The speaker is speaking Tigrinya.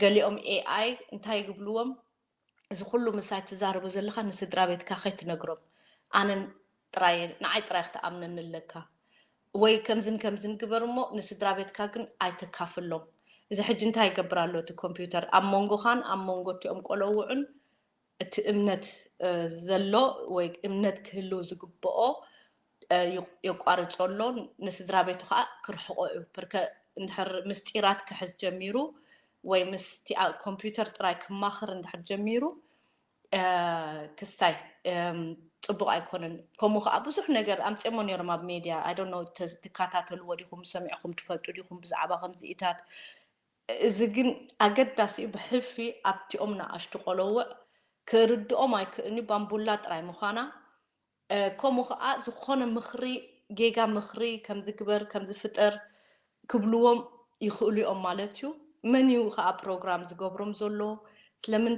قاليهم AI انتهي يقبلوهم إذا كله مساعد تزاربوا زلخا نسدرا بيتكا خيت نقرب أنا تراي نعي تراي أمن نلكا ወይ ከምዝን ግበርሞ ንስድራ ቤትካ ግን ኣይተካፍሎም እዚ ሕጂ እንታይ ይገብራሉ እቲ ኮምፒውተር ኣብ መንጎኻን ኣብ መንጎቲኦም ቆለውዕን እቲ እምነት ዘሎ ወይ እምነት ክህሉ ዝግብኦ የቋርፀሎ ንስድራ ቤቱ ከዓ ክርሕቆ እዩ በርከ እንድሕር ምስጢራት ክሕዝ ጀሚሩ ወይ ምስቲ ኮምፒውተር ጥራይ ክማኽር እንድሕር ጀሚሩ ክስታይ ጽቡቕ ኣይኮነን ከምኡ ከዓ ብዙሕ ነገር ኣምፂሞ ነይሮም ኣብ ሜድያ I don't know ትከታተልዎ ዲኹም ሰሚዕኹም ትፈልጡ ዲኹም ብዛዕባ ከምዚ ኢታት እዚ ግን ኣገዳሲ ብሕልፊ ኣብቲኦም ንኣሽቱ ቆለውዕ ክርድኦም ኣይክእልኒ ባምቡላ ጥራይ ምዃና ከምኡ ከዓ ዝኾነ ምኽሪ ጌጋ ምኽሪ ከም ዝግበር ከም ዝፍጠር ክብልዎም ይኽእሉ እዮም ማለት እዩ መን እዩ ከዓ ፕሮግራም ዝገብሮም ዘሎ ስለምን